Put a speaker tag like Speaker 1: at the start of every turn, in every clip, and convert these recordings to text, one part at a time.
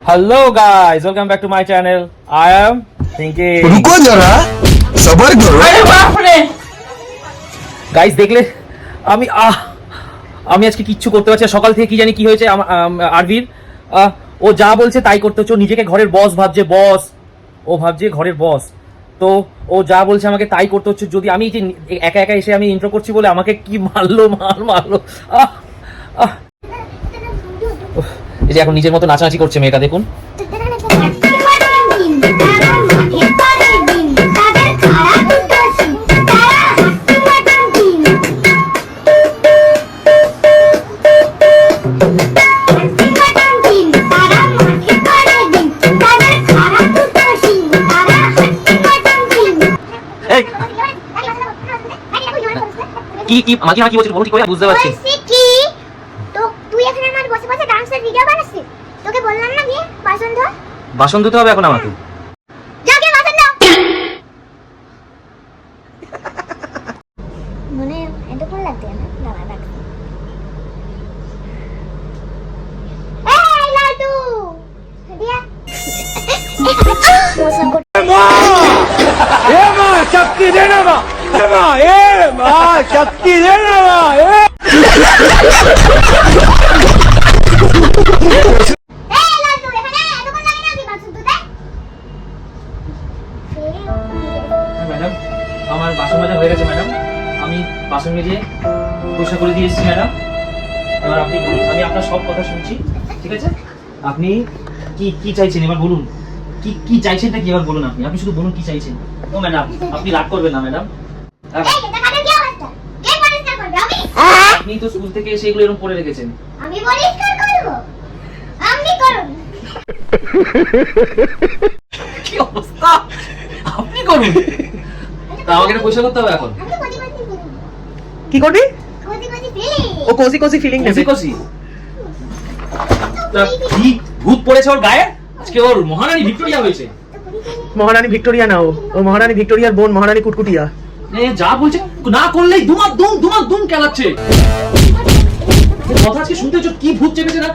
Speaker 1: Hello guys, welcome back to my channel. I am thinking.
Speaker 2: रुको जरा सबर करो।
Speaker 1: अरे बाप रे! Guys দেখলে আমি আজকে কিচ্ছু করতে পারছি না। সকাল থেকে কি জানি কি হয়েছে আরভির ও যা বলছে তাই করতে হচ্ছে। ও নিজেকে ঘরের বস ভাবছে, ও ভাবছে ঘরের বস। তো ও যা বলছে আমাকে তাই করতে হচ্ছে। যদি আমি যে একা একা এসে আমি ইন্ট্রো করছি বলে আমাকে কি মারলো। এই যে এখন নিজের মতো নাচানাচি করছে মেয়েটা, দেখুন। কি আমাকে কি বলছিস বলুন, ঠিক করে বুঝতে পারছি
Speaker 3: কি। তো তুই এখানে আমার বসে বসে ডান্সের ভিডিও বানাচ্ছিস। তোকে বললাম না গিয়ে বাসন ধো।
Speaker 1: ধুতে হবে এখন আমাকে।
Speaker 3: যা গিয়ে বাসন দাও। মনে এতক্ষণ লাগবে না। দাঁড়া দেখ। এই লাড্ডু দিয়া
Speaker 2: ए माँ शक्ति देना माँ, ए माँ शक्ति देना माँ,
Speaker 1: ম্যাডাম আমার বাসন মাজা হয়ে গেছে ম্যাডাম। আমি বাসন মেজে পরিষ্কার করে দিয়ে এসেছি ম্যাডাম। এবার আপনি বলুন, আমি আপনার সব কথা শুনছি, ঠিক আছে? আপনি কি চাইছেন এবার বলুন। কি চাইছেনটা কি এবার বলুন। আপনি শুধু বলুন কি চাইছেন। ও ম্যাডাম আপনি রাগ করবেন না ম্যাডাম। আপনি তো স্কুল থেকে এসে এগুলো এরকম পড়ে রেখেছেন।
Speaker 3: আমি পরিষ্কার করব, আপনি করুন।
Speaker 1: কি অবস্থা, আপনি করুন। তা আমাকে এটা পয়সা করতে হবে এখন।
Speaker 4: কি করবি? ও কোজি কোজি ফিলিং
Speaker 1: কষি
Speaker 4: নেবে।
Speaker 1: কষি তা কি ভূত পড়েছে ওর গায়ে? আজকে ওর মহারানী ভিক্টোরিয়া হয়েছে।
Speaker 4: মহারানী ভিক্টোরিয়া না, ও মহারানী ভিক্টোরিয়ার বোন মহারানী কুটকুটিয়া।
Speaker 1: যা বলছে না করলেই দুম কেলাচ্ছে। কথা আজকে শুনতে হচ্ছে কি ভূত চেপেছে না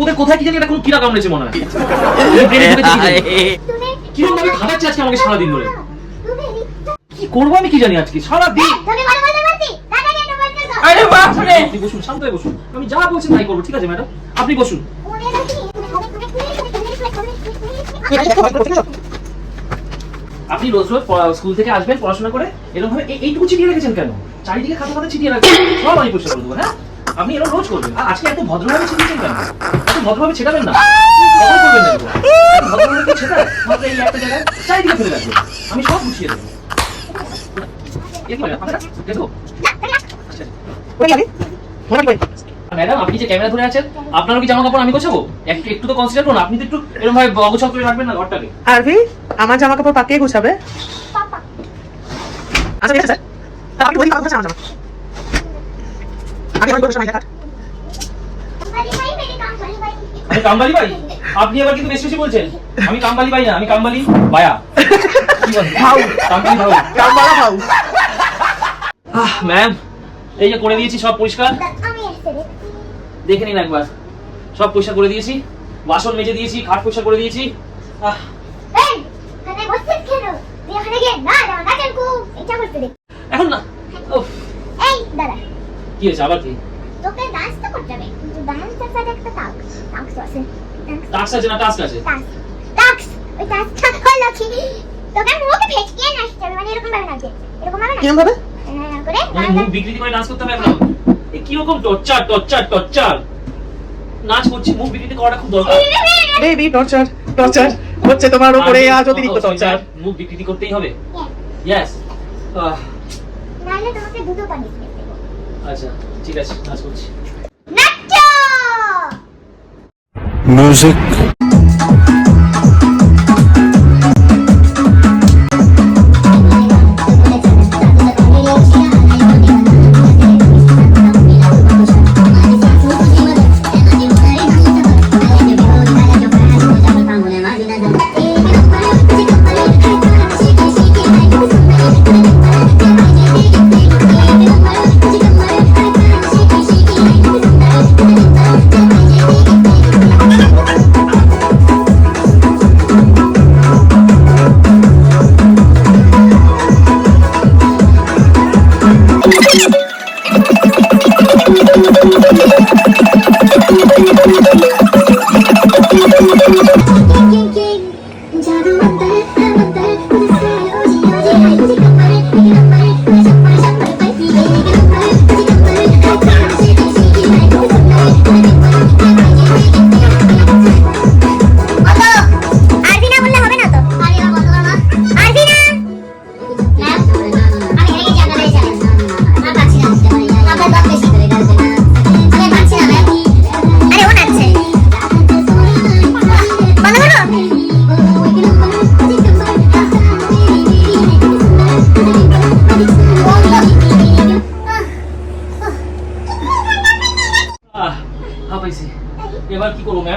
Speaker 1: ওদের কোথায় কি জানি এটা কোন কিরা কামড়েছে মনে হয়। কিরকম ভাবে খাটাচ্ছে আজকে আমাকে সারাদিন ধরে। কি করবো আমি কি জানি আজকে সারাদিন। আরে বাপ রে! আপনি বসুন, শান্ত হয়ে বসুন। আমি যা বলছি তাই করবো, ঠিক আছে ম্যাডাম? আপনি বসুন। আপনি রোজ স্কুল থেকে আসবেন পড়াশোনা করে এরকম ভাবে এইটুকু ছিটিয়ে রেখেছেন কেন? চারিদিকে খাতা ছিটিয়ে রাখবেন, সব আমি পরিষ্কার করে দেবো। হ্যাঁ আপনি এরকম রোজ করবেন। আর আজকে এত ভদ্রভাবে ছিটিয়েছেন কেন? এত ভদ্রভাবে ছেটাবেন না, কখন করবেন না এরকম। ভদ্রভাবে কি ছেটায়? মাত্র এই একটা জায়গায় চারিদিকে ফেলে রাখবেন, আমি সব গুছিয়ে দেবো। ম্যাডাম আপনি যে ক্যামেরা ধরে আছেন আপনারও কি জামা কাপড় আমি গোছাবো? একটু তো কনসিডার করুন। আপনি তো একটু এরকম ভাবে অগোছাল করে রাখবেন না ঘরটাকে।
Speaker 4: আরভি আমার জামা কাপড় পাকিয়ে গুছাবে। আচ্ছা ঠিক আছে স্যার, আপনি বলি কথা আমার জামা। আমি বলবো সময় কাট।
Speaker 1: আমি কামবালি ভাই? আপনি আবার কিন্তু বেশি বেশি বলছেন। আমি কামবালি ভাই না, আমি কামবালি বায়া। কি বলেন?
Speaker 4: ভাউ
Speaker 1: কামবালি ভাউ।
Speaker 4: কামবালা ভাউ।
Speaker 1: ম্যাম এই যে করে দিয়েছি সব পরিষ্কার,
Speaker 3: আমি এসে
Speaker 1: দেখে নিন একবার। সব পরিষ্কার করে দিয়েছি, বাসন মেজে দিয়েছি, খাট পরিষ্কার করে দিয়েছি।
Speaker 3: এই কানে বসছিস কেন? তুই এখানে গিয়ে না কেন এটা করতে দে।
Speaker 1: এখন না। উফ,
Speaker 3: এই দাঁড়া,
Speaker 1: কি হয়েছে আবার? কি
Speaker 3: তোকে ডান্স তো করতে হবে, কিন্তু ডান্সের সাথে একটা টাস্ক আছে।
Speaker 1: টাস্ক আছে না? টাস্ক আছে।
Speaker 3: টাস্ক ওই টাস্কটা হলো কি, তোকে মুখে ফেসকিয়ে নাচতে হবে, মানে এরকম ভাবে নাচবে, এরকম ভাবে
Speaker 4: কিরকম ভাবে?
Speaker 3: করে
Speaker 1: মানে মুখ বিকৃতি করে ডান্স করতে হবে এখন? এই কি রকম টর্চার নাচ করছি, মুখ বিকৃতি করাটা খুব দরকার।
Speaker 4: বেবি টর্চার হচ্ছে তোমার উপরে আজ অতিরিক্ত টর্চার।
Speaker 1: মুখ বিকৃতি করতেই হবে। ইয়েস।
Speaker 3: নাইলে তোমাকে দুটো পানিশমেন্ট দেব।
Speaker 1: আচ্ছা ঠিক আছে, নাচ করছি।
Speaker 3: নাচো
Speaker 2: म्यूजिक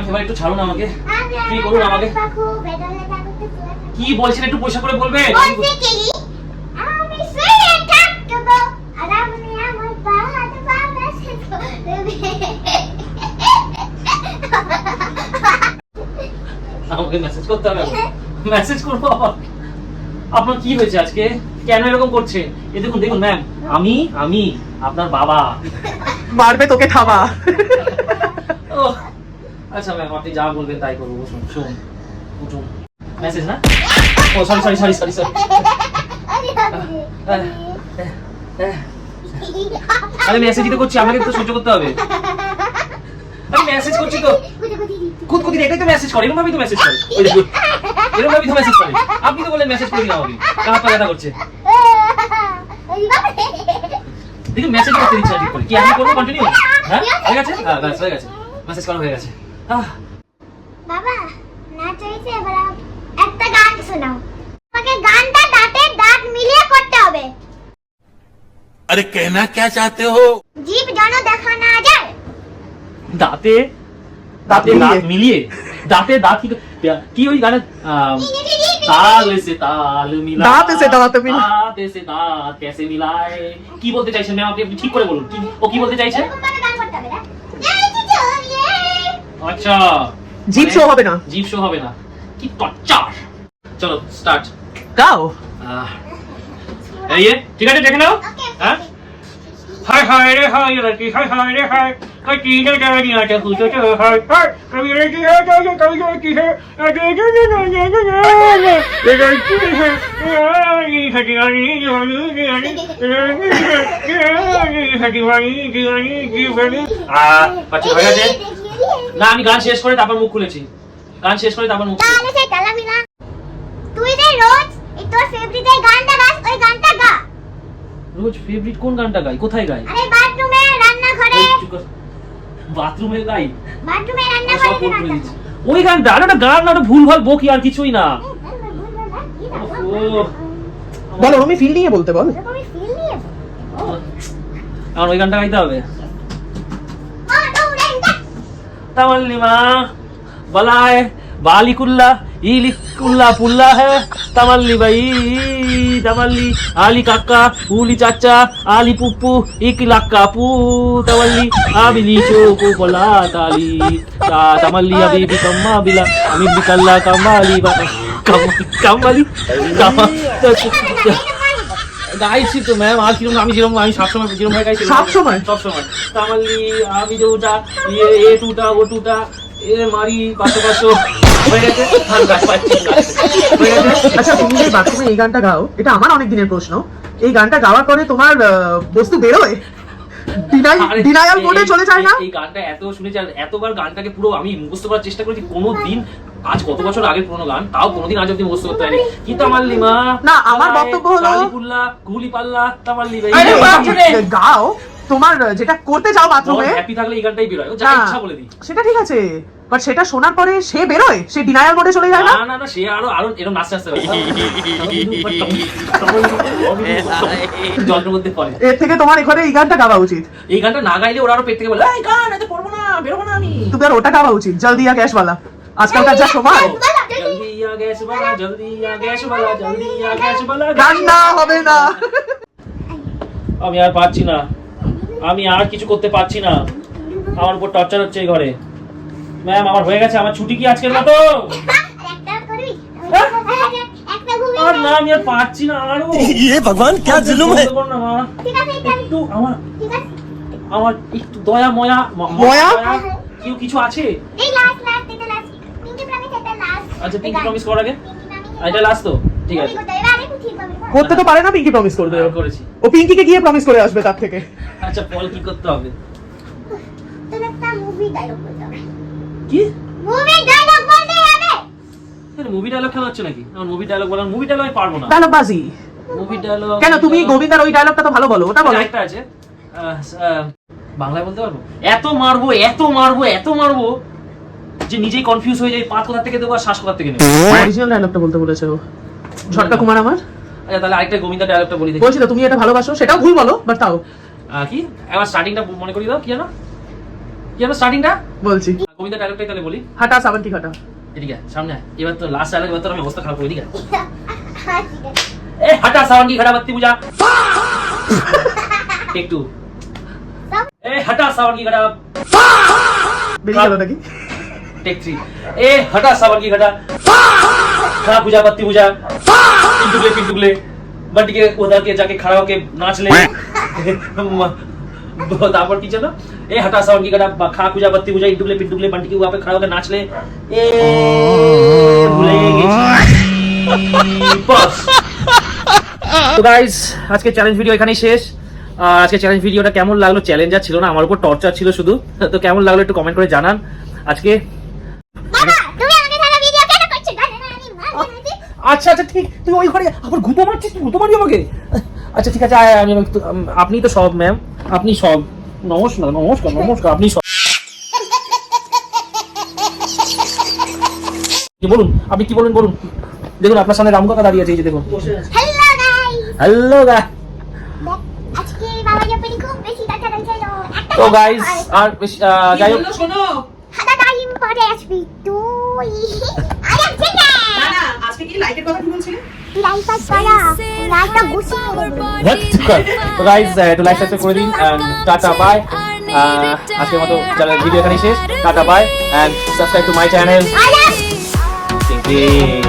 Speaker 1: এবার একটু ছাড়ুন আমাকে,
Speaker 3: আমি
Speaker 1: কি করুন আমাকে?
Speaker 3: খুব বেদনা থাকতে চাই।
Speaker 1: কি বলছেন একটু পয়সা করে বলবে?
Speaker 3: বলতে কি আমি শুয়ে থাকবো আর আপনি আমার পা হাত পা মেসেজ করবে।
Speaker 1: আমাকে মেসেজ করতে হবে? মেসেজ করবো আবার? আপনার কি হয়েছে আজকে, কেন এরকম করছে? এই দেখুন দেখুন ম্যাম, আমি আপনার বাবা।
Speaker 4: মারবে তোকে থামা।
Speaker 1: ওহ, আচ্ছা ম্যাম আপনি যা বলবেন তাই করবো। বসুন শুনুন, উঠুন। মেসেজ না? ও sorry sorry sorry sorry sorry. আরে মেসেজই তো করছি, আমাকে তো সহ্য করতে হবে। আমি মেসেজ করছি তো। খুদ এটাই তো মেসেজ করে, এরকম ভাবেই তো মেসেজ করে। ওই দেখুন, এরকম ভাবেই তো মেসেজ করে। আপনি তো বললেন মেসেজ করে দিন আমাকে, কার পা ব্যথা করছে। দেখুন মেসেজ করতে দিচ্ছে না ঠিক করে। কি আমি করবো কন্টিনিউ? হ্যাঁ হয়ে গেছে, হ্যাঁ ব্যাস হয়ে গেছে, মেসেজ করা হয়ে গেছে।
Speaker 3: বাবা নাচ হয়েছে, এবার একটা গান শোনাও। আমাকে গানটা দাঁতের দাঁত মিলিয়ে করতে হবে।
Speaker 2: अरे कहना क्या चाहते हो?
Speaker 3: জিভ যেন দেখা না যায়।
Speaker 1: দাঁতে দাঁতে দাঁত মিলিয়ে, দাঁতে দাঁত কি ওই গানে তাল সে তাল মিলায়,
Speaker 4: দাঁত সে দাঁত মিলায়,
Speaker 1: দাঁত সে দাঁত कैसे मिलाए। কি বলতে চাইছেন ম্যাম আপনি ঠিক করে বলুন, কি ও কি বলতে চাইছে?
Speaker 3: এরকম ভাবে গান করতে হবে না?
Speaker 1: আচ্ছা
Speaker 4: জিপ শো হবে না।
Speaker 1: জিপ শো হবে না, কি টর্চার। চলো স্টার্ট।
Speaker 4: গাও।
Speaker 1: এই ঠিক আছে দেখে নাও। হ্যাঁ হায় হায় রে হায় লড়কি, হায় হায় রে হায় কটি না জানি আটা হুটো তো হায় হায় কবি রে কি হায় কবি কি হায় আগে গে গে গে গে গে গে গে কি হায় এই হাটি আনি জানি জানি হাটি আনি জানি কি বলি। বাচ্চা হয়ে গেছে না? আমি গান শেষ করে তারপর মুখ খুলেছি, গান শেষ করে তারপর মুখ খুলেছি।
Speaker 3: তাহলে সেই তালা মিলা। তুই যে রোজ এই তোর ফেভারিট এই গানটা গাস, ওই গানটা গা।
Speaker 1: রোজ ফেভারিট কোন গানটা গাই, কোথায় গাই?
Speaker 3: আরে বাথরুমে, রান্নাঘরে।
Speaker 1: বাথরুমে গাই?
Speaker 3: বাথরুমে,
Speaker 1: সব
Speaker 3: রান্নাঘরে
Speaker 1: ভুল করে
Speaker 3: গানটা।
Speaker 1: দিচ্ছি। ওই গানটা আরে ওটা গান না, ওটা ভুল ভাল বকি আর কিছুই না। ও
Speaker 4: বলো আমি ফিল নিয়ে বলতে বল।
Speaker 3: তুমি ফিল নিয়ে
Speaker 1: আমার ওই গানটা গাইতে হবে।
Speaker 3: ও দৌড়েন্টা।
Speaker 1: তামাল্লিমা বালায় বালিকুল্লা ইলিকুল্লা পুল্লা है তামাল্লি ভাই তামাল্লি আলি কাকা উলি চাচা আলি পুপ্পু ইক লাক্কা পু তামাল্লি আবিলি চোকো বলা তালি তামাল্লি আবি বিকাম্মা বিলা আমি বিকাল্লা কামালি কামালি গাইছি তো ম্যাম। আর কিরকম আমি যেরকম আমি সবসময় যেরকম ভাই গাইছি
Speaker 4: সবসময়?
Speaker 1: সবসময় তামাল্লি আমি যেটা এ টুটা ও টুটা এ মারি পাশো পাশো হয়ে গেছে। আর গাছ পাচ্ছি না। হয়ে গেছে।
Speaker 4: আচ্ছা তুমি যে বাথরুমে এই গানটা গাও, এটা আমার অনেক দিনের প্রশ্ন। এই গানটা গাওয়ার পরে তোমার বস্তু বেরোয়?
Speaker 1: আরে,
Speaker 4: ডিনায়াল মোডে চলে যায় না?
Speaker 1: এই গানটা এত শুনেছি আর এতবার গানটাকে পুরো আমি মুখস্থ করার চেষ্টা করেছি, কোনোদিন আজ কত বছর আগের পুরোনো গান, তাও কোনোদিন আজ অব্দি মুখস্থ করতে পারিনি। কি তামার লিমা
Speaker 4: না, আমার বক্তব্য হলো-
Speaker 1: কালিপুল্লা গুলি পাল্লা তামার লিমা
Speaker 4: আরে গাও, তোমার যেটা করতে যাও বাথরুমে,
Speaker 1: হ্যাপি থাকলে এই গানটাই বেরোয়, ও যা
Speaker 4: না,
Speaker 1: ইচ্ছা বলে দিই।
Speaker 4: সেটা ঠিক আছে, বাট সেটা শোনার পরে সে বেরোয়, সে ডিনায়াল মোডে চলে যায় না?
Speaker 1: না না না, সে আরো আরো এরকম নাচতে আসতে পারে। জলের মধ্যে পড়ে।
Speaker 4: এর থেকে তোমার এখানে এই গানটা গাওয়া উচিত।
Speaker 1: এই গানটা না গাইলে ওরা আরো পেট থেকে বলে এই গান এতে পড়বো না, বেরোবো না আমি।
Speaker 4: তুমি আর ওটা গাওয়া উচিত, জলদি আ গ্যাসওয়ালা। আজকালকার যা সময়,
Speaker 1: জলদি আ গ্যাস বালা, জলদি আ গ্যাস বালা, জলদি আ গ্যাস বালা।
Speaker 4: রান্না হবে না।
Speaker 1: আমি আর পারছি না, আমি আর কিছু করতে পারছি না, আমার উপর টর্চার হচ্ছে এই ঘরে। ম্যাম আমার হয়ে গেছে, আমার ছুটি কি আজকের মতো?
Speaker 3: একটা করবি?
Speaker 1: হ্যাঁ?
Speaker 3: একটা ঘুমি।
Speaker 1: আর না আমি আর পারছি না আরো।
Speaker 2: ये भगवान क्या जुल्म है?
Speaker 1: বন্ধ কর না মা।
Speaker 3: ঠিক আছে এটা
Speaker 1: একটু আমার
Speaker 3: ঠিক আছে।
Speaker 1: আমার একটু দয়া ময়া
Speaker 4: ময়া?
Speaker 1: কেউ কিছু আছে?
Speaker 3: এই লাস্ট এটা লাস্ট। পিঙ্কি প্রমিস এটা লাস্ট।
Speaker 1: আচ্ছা পিঙ্কি প্রমিস করার আগে এটা লাস্ট তো ঠিক আছে।
Speaker 4: করতে তো পারে না, পিঙ্কি প্রমিস করবে।
Speaker 1: হ্যাঁ, করেছি।
Speaker 4: ও পিঙ্কিকে গিয়ে প্রমিস করে আসবে তার থেকে।
Speaker 1: আচ্ছা বল কি করতে হবে?
Speaker 3: তোর একটা মুভি ডায়লগ বলতে হবে।
Speaker 1: কি
Speaker 3: মুভি ডায়লগ বলতে হবে।
Speaker 1: মুভি ডায়লগ খেলা হচ্ছে নাকি? আমার মুভি ডায়লগ বলার, মুভি ডায়লগ আমি পারবো না।
Speaker 4: ডায়লগ বাজি
Speaker 1: মুভি ডায়লগ
Speaker 4: কেন? তুমি গোবিন্দার ওই ডায়লগটা তো ভালো বলো, ওটা বলো।
Speaker 1: একটা আছে বাংলায় বলতে পারবো? এত মারবো এত মারবো এত মারবো যে নিজেই কনফিউজ হয়ে যায়, পাত কোথা থেকে দেবো আর শ্বাস কোথা থেকে নেবো।
Speaker 4: অরিজিনাল ডায়লগটা বলতে বলেছে ও। ঝটকা কুমার আমার।
Speaker 1: আচ্ছা তাহলে আরেকটা গোবিন্দা ডায়লগটা বলি দেখি।
Speaker 4: বলছি তো তুমি এটা ভালোবাসো, সেটাও ভুল বলো, বাট তাও
Speaker 1: কি একবার স্টার্টিংটা মনে করিয়ে দাও। কি জানো স্টার্টিংটা?
Speaker 4: বলছি।
Speaker 1: কবিতা ডায়লগটাই তাহলে বলি।
Speaker 4: हटा सावन की घटा।
Speaker 1: এদিকে আয়, সামনে আয়। এবার তো লাস্ট ডায়লগ, এবার তো আমি অবস্থা খারাপ করে দিই।
Speaker 3: হ্যাঁ ঠিক আছে
Speaker 1: এ হটা সাवन की घटा बत्ती बुझा। टेक 2। ए हटा सावन की घटा।
Speaker 4: बेरिয়ে গেল নাকি?
Speaker 1: टेक 3। ए हटा सावन की घटा। खड़ा बुझा बत्ती बुझा। पिंटुगले बंटी के उधर के जाके खड़ा होके नाच ले। তারপর কি ছিল? এ হটা সাवन की घटा खा बुझा बत्ती बुझा पिंटुगले बंटी के वहां पे खड़ा होके नाच ले। ए भूले গেছি। बस। তো গাইস আজকে চ্যালেঞ্জ ভিডিও এখানেই শেষ। আজকে চ্যালেঞ্জ ভিডিওটা কেমন লাগলো, চ্যালেঞ্জার ছিল না, আমার উপর টর্চার ছিল শুধু। তো কেমন লাগলো একটু কমেন্ট করে জানান। আজকে
Speaker 3: বাবা তুমি আমাকে সারা ভিডিও কেন করছো জানো না আমি মার দিয়েছি
Speaker 1: আচ্ছা আচ্ছা ঠিক, তুই ওই ঘরে আবার গুঁতো মারছিস, তুই গুঁতো মারবি আমাকে? আচ্ছা ঠিক আছে, আমি আপনি তো সব ম্যাম, আপনি সব। নমস্কার নমস্কার নমস্কার, আপনি সব। বলুন আপনি কি বলুন, বলুন। দেখুন আপনার সামনে রামকাকা দাঁড়িয়ে আছে, এই যে দেখুন।
Speaker 3: হ্যালো গাইস
Speaker 1: হ্যালো গা।
Speaker 3: আজকে বাবা যখন খুব বেশি কথা বলছিল একটা
Speaker 1: তো গাইস আর যাই হোক,
Speaker 4: শোনো
Speaker 3: হাদা টাইম পরে আসবি তুই আরে ঠিক
Speaker 4: না না আজকে কি লাইকের কথা কি বলছিলে?
Speaker 3: লাইফ পাস করা রাতটা গুছিয়ে
Speaker 1: তো গাইস একটু লাইক সাবস্ক্রাইব করে দিন। Ta-ta bye. আজকের মতো ভিডিও এখানেই শেষ। Ta-ta bye and subscribe to my channel.
Speaker 3: আরে
Speaker 1: Ting ting.